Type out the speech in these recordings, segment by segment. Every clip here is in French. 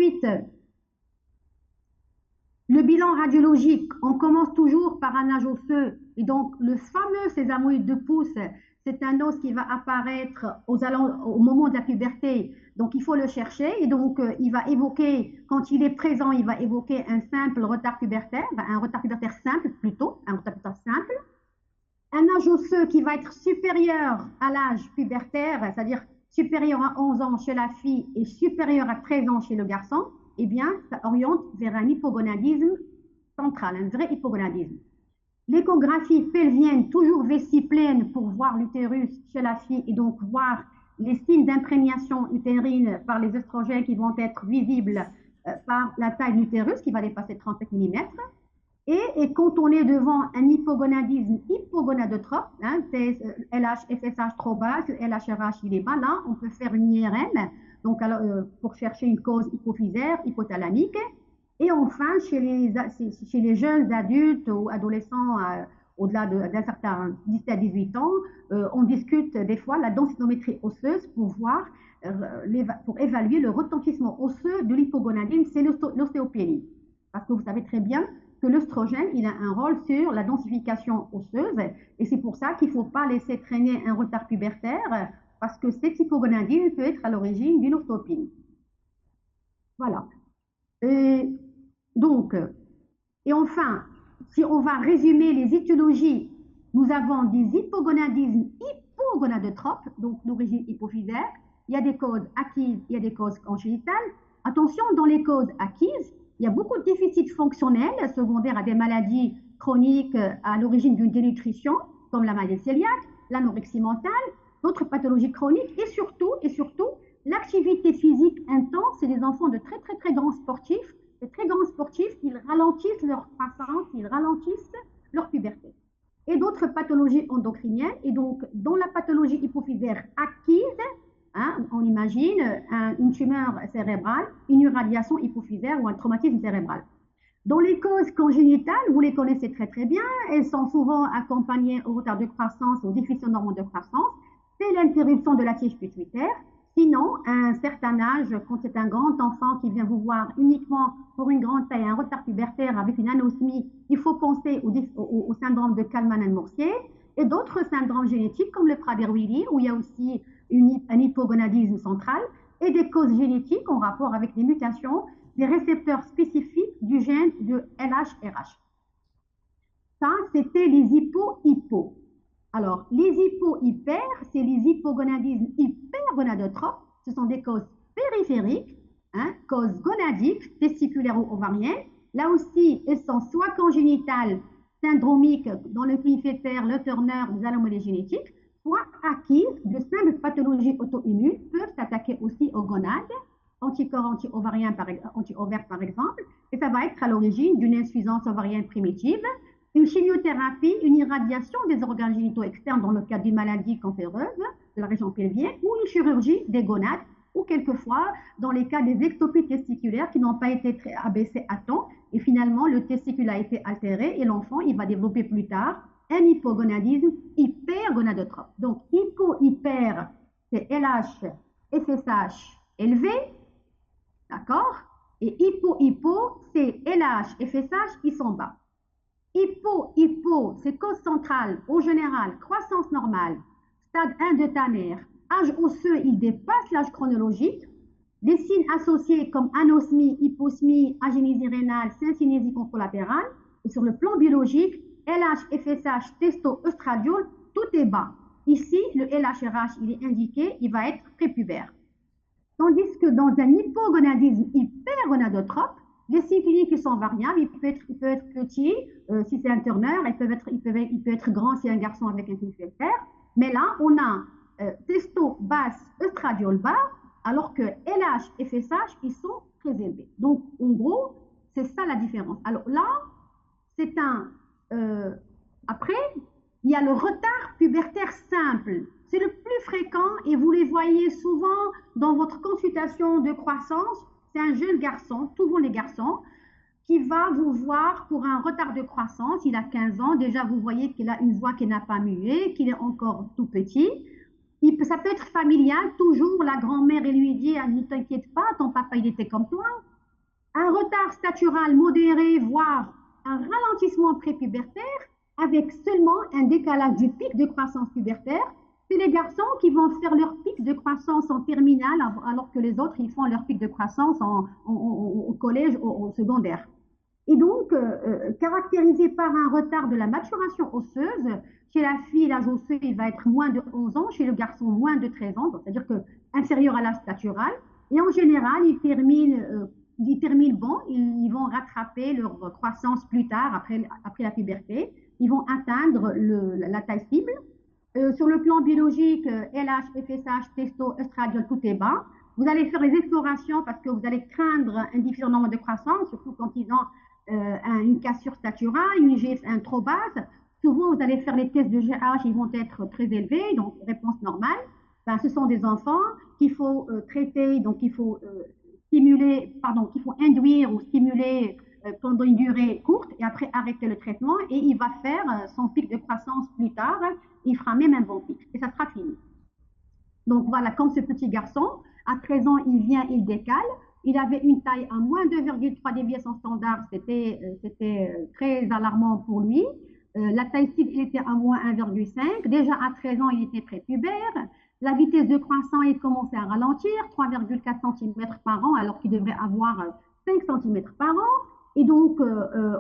Ensuite, le bilan radiologique, on commence toujours par un âge osseux. Et donc, le fameux sésamoïde de pouce, c'est un os qui va apparaître au moment de la puberté. Donc, il faut le chercher. Et donc, il va évoquer, quand il est présent, il va évoquer un simple retard pubertaire, un retard pubertaire simple plutôt, un retard pubertaire simple. Un âge osseux qui va être supérieur à l'âge pubertaire, c'est-à-dire supérieur à 11 ans chez la fille et supérieur à 13 ans chez le garçon, eh bien, ça oriente vers un hypogonadisme central, un vrai hypogonadisme. L'échographie pelvienne, toujours vessie pleine pour voir l'utérus chez la fille et donc voir les signes d'imprégnation utérine par les œstrogènes qui vont être visibles par la taille de l'utérus qui va dépasser 35 mm. Et quand on est devant un hypogonadisme hypogonadotrope, hein, LH, FSH trop bas, LHRH il est bas, là, on peut faire une IRM donc, pour chercher une cause hypophysaire, hypothalamique. Et enfin, chez les jeunes adultes ou adolescents au-delà d'un certain 17 à 18 ans, on discute des fois la densitométrie osseuse pour voir, pour évaluer le retentissement osseux de l'hypogonadisme, c'est l'ostéopénie. Parce que vous savez très bien que l'œstrogène, il a un rôle sur la densification osseuse, et c'est pour ça qu'il ne faut pas laisser traîner un retard pubertaire, parce que cet hypogonadisme peut être à l'origine d'une ostéopénie. Voilà. Et donc, et enfin, si on va résumer les étiologies, nous avons des hypogonadismes hypogonadotropes, donc d'origine hypophysaire. Il y a des causes acquises, il y a des causes congénitales. Attention, dans les causes acquises, il y a beaucoup de déficits fonctionnels secondaires à des maladies chroniques à l'origine d'une dénutrition, comme la maladie cœliaque, l'anorexie mentale, d'autres pathologies chroniques, et surtout, l'activité physique intense. C'est des enfants de très grands sportifs. Ces très grands sportifs, ils ralentissent leur croissance, ils ralentissent leur puberté. Et d'autres pathologies endocriniennes. Et donc, dans la pathologie hypophysaire acquise, hein, on imagine une tumeur cérébrale, une irradiation hypophysaire ou un traumatisme cérébral. Dans les causes congénitales, vous les connaissez très bien, elles sont souvent accompagnées au retard de croissance, au déficit normal de croissance, c'est l'interruption de la tige pituitaire. Sinon, à un certain âge, quand c'est un grand enfant qui vient vous voir uniquement pour une grande taille, un retard pubertaire avec une anosmie, il faut penser au syndrome de Kallmann-Mortier et d'autres syndromes génétiques comme le Prader-Willi, où il y a aussi un hypogonadisme central, et des causes génétiques en rapport avec des mutations des récepteurs spécifiques du gène de LHRH. Ça, c'était les hypo-hypo. Alors, les hypo-hyper, c'est les hypogonadismes hypergonadotropes. Ce sont des causes périphériques, hein, causes gonadiques, testiculaires ou ovariennes. Là aussi, elles sont soit congénitales, syndromiques, dans le clifétaire, le Turner, des anomalies génétiques, soit acquises, de simples pathologies auto-immunes peuvent s'attaquer aussi aux gonades, anticorps anti-ovaires par exemple, et ça va être à l'origine d'une insuffisance ovarienne primitive, une chimiothérapie, une irradiation des organes génitaux externes dans le cas d'une maladie cancéreuse de la région pelvienne ou une chirurgie des gonades ou quelquefois dans les cas des ectopies testiculaires qui n'ont pas été abaissées à temps et finalement le testicule a été altéré et l'enfant il va développer plus tard un hypogonadisme hypergonadotrope. Donc hypo-hyper c'est LH, FSH élevé, d'accord? Et hypo-hypo c'est LH, FSH qui sont bas. Hypo, c'est cause centrale, au général, croissance normale, stade 1 de Tanner, âge osseux, il dépasse l'âge chronologique, des signes associés comme anosmie, hyposmie, agénésie rénale, syncinésie contralatérale, et sur le plan biologique, LH, FSH, testo, œstradiol, tout est bas. Ici, le LHRH, il est indiqué, il va être prépubère. Tandis que dans un hypogonadisme hypergonadotrope, les signes cliniques sont variables, il peut être petit si c'est un Turner, il peut être grand si c'est un garçon avec un clifétaire, mais là on a testo basse, œstradiol bas, alors que LH et FSH ils sont très élevés. Donc en gros, c'est ça la différence. Alors là, c'est après, il y a le retard pubertaire simple. C'est le plus fréquent et vous les voyez souvent dans votre consultation de croissance. C'est un jeune garçon, souvent les garçons, qui va vous voir pour un retard de croissance. Il a 15 ans. Déjà, vous voyez qu'il a une voix qui n'a pas mué, qu'il est encore tout petit. Ça peut être familial. Toujours, la grand-mère, elle lui dit, ne t'inquiète pas, ton papa, il était comme toi. Un retard statural modéré, voire un ralentissement prépubertaire, avec seulement un décalage du pic de croissance pubertaire. C'est les garçons qui vont faire leur pic de croissance en terminale, alors que les autres, ils font leur pic de croissance au collège, au secondaire. Et donc, caractérisé par un retard de la maturation osseuse, chez la fille, l'âge osseux, il va être moins de 11 ans, chez le garçon, moins de 13 ans, c'est-à-dire que inférieur à l'âge statural. Et en général, ils terminent bon, ils vont rattraper leur croissance plus tard, après la puberté. Ils vont atteindre la taille cible. Sur le plan biologique, LH, FSH, testo, estradiol, tout est bas. Vous allez faire les explorations parce que vous allez craindre un différent nombre de croissance, surtout quand ils ont une cassure staturale, une IGF-1 trop basse. Souvent, vous allez faire les tests de GH, ils vont être très élevés, donc réponse normale. Ben, ce sont des enfants qu'il faut traiter, donc il faut stimuler, pardon, qu'il faut induire ou stimuler pendant une durée courte et après arrêter le traitement et il va faire son pic de croissance plus tard. Il fera même un bon pic et ça sera fini. Donc voilà, comme ce petit garçon, à 13 ans, il vient, il décale. Il avait une taille à moins 2,3 déviation standard, c'était très alarmant pour lui. La taille cible, il était à moins 1,5. Déjà à 13 ans, il était prépubère. La vitesse de croissance, il commençait à ralentir, 3,4 cm par an, alors qu'il devrait avoir 5 cm par an. Et donc,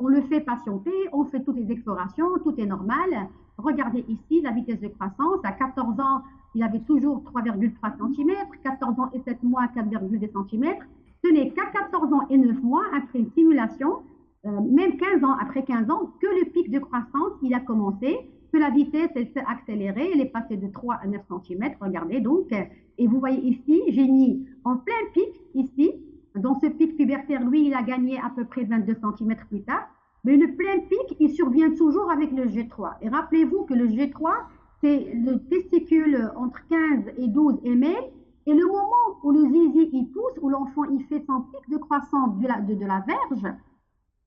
on le fait patienter, on fait toutes les explorations, tout est normal. Regardez ici la vitesse de croissance. À 14 ans, il avait toujours 3,3 cm, 14 ans et 7 mois, 4,2 cm. Ce n'est qu'à 14 ans et 9 mois, après une simulation, même 15 ans, après 15 ans, que le pic de croissance, il a commencé, que la vitesse, elle s'est accélérée, elle est passée de 3 à 9 cm, regardez donc, et vous voyez ici, j'ai mis en plein pic, ici, dans ce pic pubertaire, lui, il a gagné à peu près 22 cm plus tard, mais le plein pic, il survient toujours avec le G3. Et rappelez-vous que le G3, c'est le testicule entre 15 et 12 ml, et le moment où le zizi il pousse, où l'enfant il fait son pic de croissance de la verge,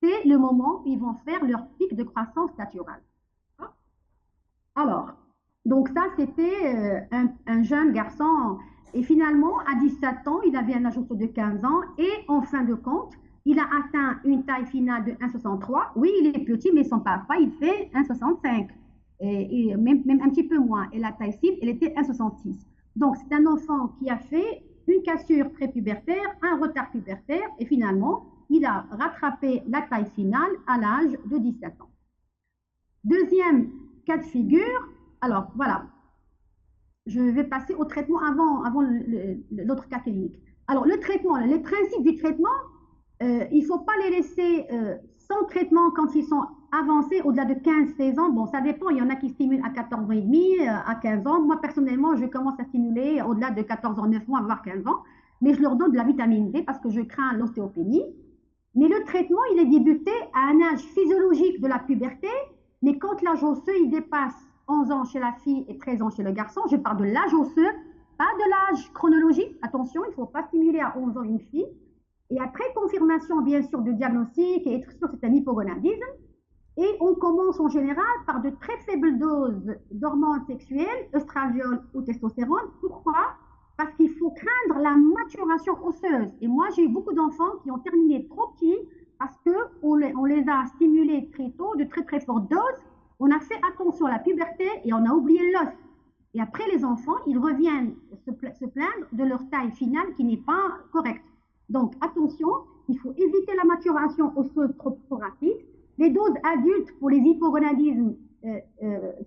c'est le moment où ils vont faire leur pic de croissance naturelle. Alors, donc ça, c'était un jeune garçon. Et finalement, à 17 ans, il avait un âge de 15 ans. Et en fin de compte, il a atteint une taille finale de 1,63. Oui, il est petit, mais son papa, il fait 1,65. Et même un petit peu moins. Et la taille cible, elle était 1,66. Donc, c'est un enfant qui a fait une cassure prépubertaire, un retard pubertaire. Et finalement, il a rattrapé la taille finale à l'âge de 17 ans. Deuxième cas de figure, alors voilà, je vais passer au traitement avant l'autre cas clinique. Alors le traitement, les principes du traitement, il ne faut pas les laisser sans traitement quand ils sont avancés au-delà de 15-16 ans. Bon, ça dépend, il y en a qui stimulent à 14 ans et demi, à 15 ans. Moi, personnellement, je commence à stimuler au-delà de 14 ans, 9 mois, voire 15 ans. Mais je leur donne de la vitamine D parce que je crains l'ostéopénie. Mais le traitement, il est débuté à un âge physiologique de la puberté, mais quand l'âge osseux, il dépasse 11 ans chez la fille et 13 ans chez le garçon, je parle de l'âge osseux, pas de l'âge chronologique. Attention, il ne faut pas stimuler à 11 ans une fille. Et après confirmation, bien sûr, du diagnostic et être sûr que c'est un hypogonadisme, et on commence en général par de très faibles doses d'hormones sexuelles, œstradiol ou testostérone. Pourquoi? Parce qu'il faut craindre la maturation osseuse. Et moi, j'ai eu beaucoup d'enfants qui ont terminé trop petits parce qu'on les a stimulés très tôt, de très très fortes doses. On a fait attention à la puberté et on a oublié l'os. Et après, les enfants, ils reviennent se plaindre de leur taille finale qui n'est pas correcte. Donc, attention, il faut éviter la maturation osseuse trop rapide. Les doses adultes pour les hypogonadismes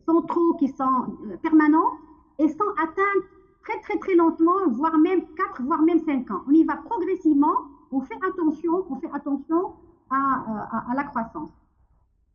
centraux qui sont permanents et sont atteintes très très très lentement, voire même 4, voire même 5 ans. On y va progressivement, on fait attention à la croissance.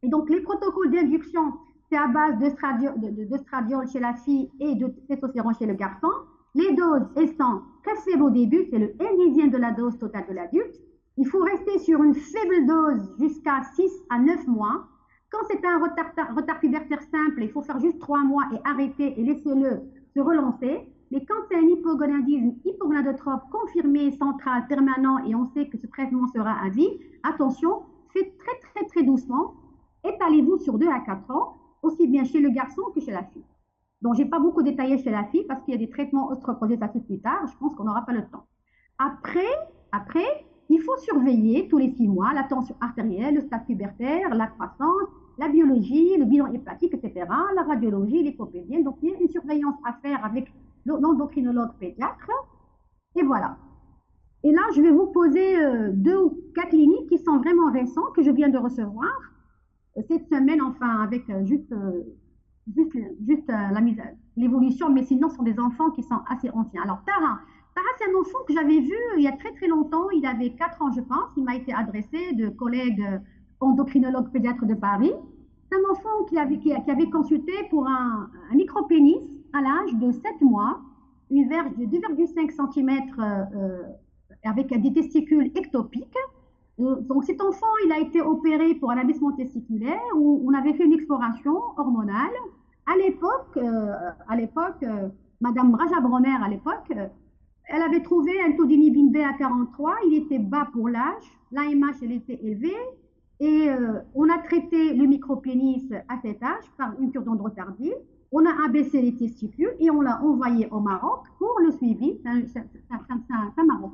Et donc les protocoles d'induction, c'est à base d'œstradiol chez la fille et de testostérone chez le garçon. Les doses, elles sont très faibles au début, c'est le 1/10 de la dose totale de l'adulte. Il faut rester sur une faible dose jusqu'à 6 à 9 mois. Quand c'est un retard pubertaire simple, il faut faire juste 3 mois et arrêter et laisser-le se relancer. Mais quand c'est un hypogonadisme hypogonadotrope confirmé, central, permanent, et on sait que ce traitement sera à vie, attention, faites très très très doucement, étalez-vous sur 2 à 4 ans, aussi bien chez le garçon que chez la fille. Donc, je n'ai pas beaucoup détaillé chez la fille parce qu'il y a des traitements osteoprogestatifs plus tard, je pense qu'on n'aura pas le temps. Après, Il faut surveiller tous les 6 mois la tension artérielle, le stade pubertaire, la croissance, la biologie, le bilan hépatique, etc., la radiologie, l'hypopédienne. Donc, il y a une surveillance à faire avec l'endocrinologue pédiatre. Et voilà. Et là, je vais vous poser 2 cas cliniques qui sont vraiment récents, que je viens de recevoir cette semaine, enfin, avec juste, l'évolution, mais sinon, ce sont des enfants qui sont assez anciens. Alors, Tara, c'est un enfant que j'avais vu il y a très très longtemps, il avait 4 ans, je pense, il m'a été adressé de collègues endocrinologues pédiatres de Paris. C'est un enfant qui avait consulté pour un micropénis à l'âge de 7 mois, une verge de 2,5 cm avec des testicules ectopiques. Donc cet enfant, il a été opéré pour un abaissement testiculaire où on avait fait une exploration hormonale. À l'époque, Madame Raja Bronner, à l'époque, elle avait trouvé un taux d'inhibine B à 43, il était bas pour l'âge, l'AMH, elle était élevée, et on a traité le micropénis à cet âge par une cure d'androtardine. On a abaissé les testicules et on l'a envoyé au Maroc pour le suivi. C'est un Maroc.